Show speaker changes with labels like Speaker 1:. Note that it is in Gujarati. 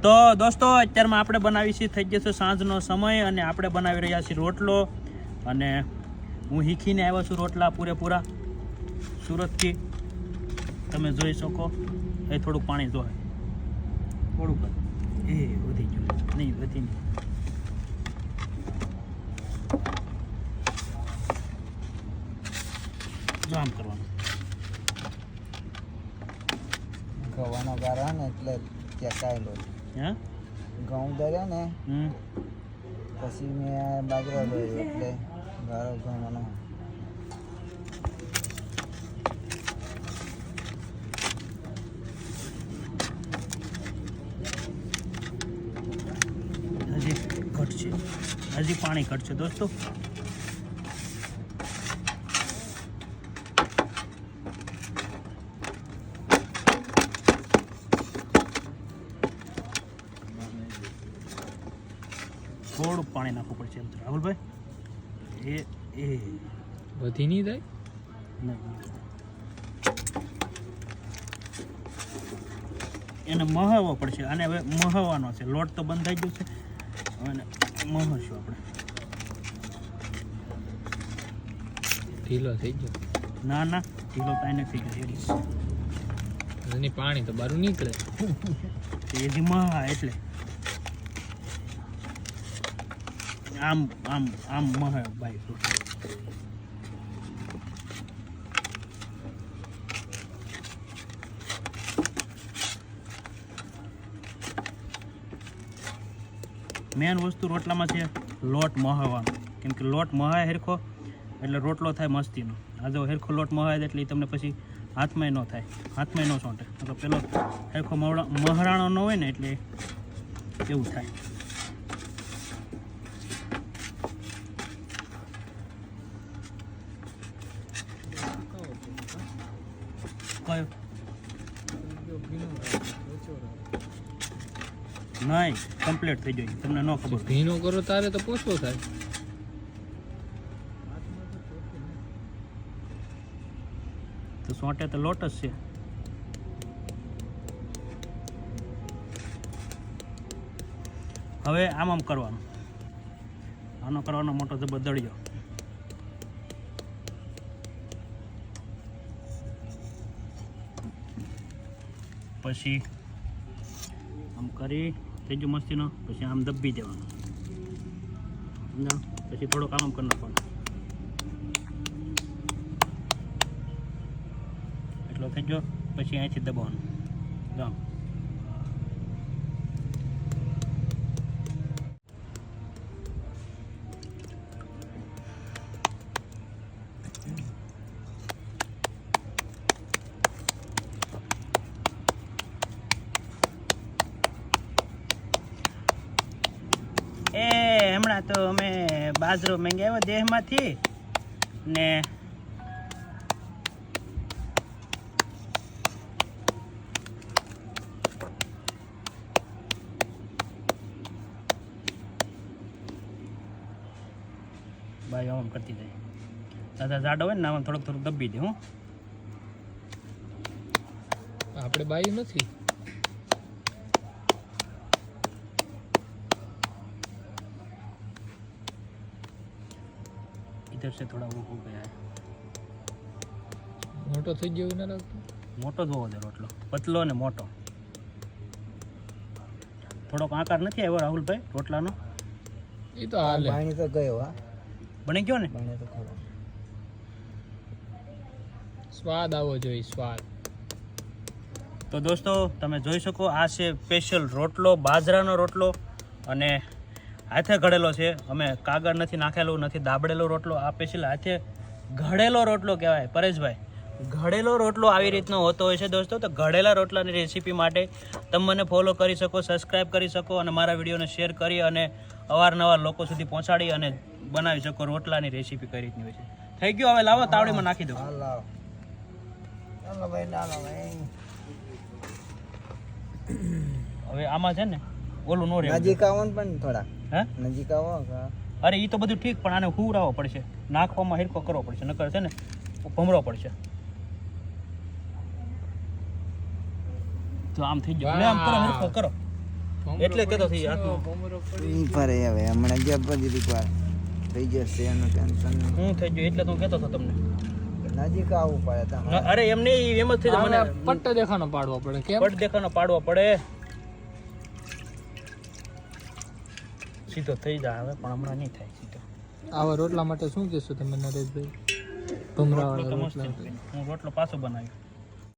Speaker 1: તો દોસ્તો અત્યારમાં આપણે બનાવી છીએ, થઈ ગયો છે સાંજનો સમય અને આપણે બનાવી રહ્યા છીએ રોટલો. અને હું શીખીને આવ્યો છું રોટલા પૂરેપૂરા સુરતથી, તમે જોઈ શકો. એ થોડુંક પાણી જોવે, થોડુંક એ વધી ગયું નહીં, વધી નહીં. જો આમ કરવાનું.
Speaker 2: ઘઉંનો ગાળા ને એટલે ચેકાયેલો
Speaker 1: હે
Speaker 2: ઘઉં દર્યા ને પછી મેં બાજરો દોર્યો એટલે ગાળો ઘઉંનો.
Speaker 1: હજી ઘટશે, હજી પાણી ઘટશે દોસ્તો. થોડું પાણી નાખવું પડશે રાહુલભાઈ. એ
Speaker 3: વધી નહીં થાય
Speaker 1: નહીં, એને મહાવવો પડશે. આને હવે મહાવવાનો છે. લોટ તો બંધ થઈ ગયો છે, અને મહાવશું આપણે.
Speaker 3: ઢીલો થઈ ગયો.
Speaker 1: ના ના, ઢીલો કાંઈ નથી કર્યો.
Speaker 3: એની પાણી તો બારું નીકળે.
Speaker 1: એથી મહા એટલે આમ આમ આમ મહા ભાઈ. મેન વસ્તુ રોટલામાં છે લોટ મહાવાનો. કેમ કે લોટ મહાય હેરખો એટલે રોટલો થાય મસ્તીનો. આ જો હેરખો લોટ મહાય એટલે તમને પછી હાથમાં ન થાય, હાથમાં ન સોંટે. તો પેલો હેરખો મહરાણો ન હોય ને એટલે એવું થાય. કયો નહીં, કમ્પ્લીટ થઈ જાય. તમને ન ખબર.
Speaker 3: ભીનો કરો તારે તો પોછો થાય.
Speaker 1: તો સોંટે તો લોટ જ છે. હવે આમ કરવાનું. આનો કરવાનો મોટો જબરદળિયો. પછી આમ કરી થઈ ગયું મસ્તીનો. પછી આમ દબી દેવાનું. પછી થોડોક આમ કરી નાખવાનું. એટલો થઈ ગયો. પછી અહીંથી દબાવવાનું. જામ હમણાં તો અમે બાજરો મંગાવ્યો દેહમાંથી ને ભાઈ આમ કરતી જાય. દાદા જાડો હોય ને આમાં થોડુંક થોડુંક દબી દે. હું
Speaker 3: આપણે બાયું નથી.
Speaker 1: इधर से थोड़ा वो हो गया है.
Speaker 3: મોટો થઈ ગયો ના લાગતો.
Speaker 1: મોટો જ હોવો જોઈએ રોટલો, પતલો ને મોટો. થોડોક આકાર નથી આવ્યો રાહુલભાઈ રોટલાનો.
Speaker 3: એ તો હાલે.
Speaker 2: પાણી તો ગયો. હા
Speaker 1: બની ગયો ને.
Speaker 2: પાણી તો ખરો.
Speaker 3: સ્વાદ આવવો જોઈએ, સ્વાદ.
Speaker 1: તો દોસ્તો તમે જોઈ શકો, આ છે સ્પેશિયલ રોટલો, બાજરાનો રોટલો. અને હાથે ઘડેલો છે. અમે કાગળ નથી નાખેલો, નથી દાબડેલો રોટલો. આ સ્પેશિયલ હાથે ઘડેલો રોટલો કહેવાય. પરેશભાઈ, ઘડેલો રોટલો આવી રીતનો હોતો હોય છે દોસ્તો. તો ઘડેલા રોટલાની રેસીપી માટે તમે મને ફોલો કરી શકો, સબસ્ક્રાઈબ કરી શકો અને મારા વિડીયોને શેર કરી અને અવારનવાર લોકો સુધી પહોંચાડી અને બનાવી શકો રોટલાની રેસીપી કઈ રીતની હોય છે. થઈ ગયું. હવે લાવો તાવડીમાં નાખી દો.
Speaker 2: લાવો ચાલો ભાઈ, ચાલો ભાઈ.
Speaker 1: હવે આમાં છે ને ઓલું નો રહે.
Speaker 2: નજીક આવો ને પણ થોડા.
Speaker 1: હે
Speaker 2: નજીક આવો.
Speaker 1: અરે એ તો બધું ઠીક, પણ આને હુરાવવો પડશે, નાખવામાં હિરકો કરવો પડશે, નકર છે ને ભમરો પડશે. તો આમ થઈ ગયું. આમ કરો, હિરકો કરો. એટલે કહેતો થઈ હાથમાં
Speaker 2: નહીં ફરે હવે હમણાં ગયા પછી દીકવાર થઈ જશે એનું ટેન્શન નહીં.
Speaker 1: હું થઈ ગયું એટલે તો હું કહેતો હતો તમને
Speaker 2: નજીક આવવું પડે તમારે.
Speaker 1: અરે એમ નહીં એમ જ થઈ જાય
Speaker 3: મને
Speaker 1: મને
Speaker 3: પટ્ટો દેખાનો પાડવો પડે કેમ
Speaker 1: પટ દેખાનો પાડવો પડે સીધો થઈ જાય હવે પણ હમણાં નહીં થાય સીધો
Speaker 3: આવા રોટલા માટે શું કહેશો તમે નરેશભાઈ ભમરાવાળા
Speaker 1: રોટલો તો મસ્ત
Speaker 3: રોટલા
Speaker 1: છે. હું રોટલો પાછો બનાવ્યો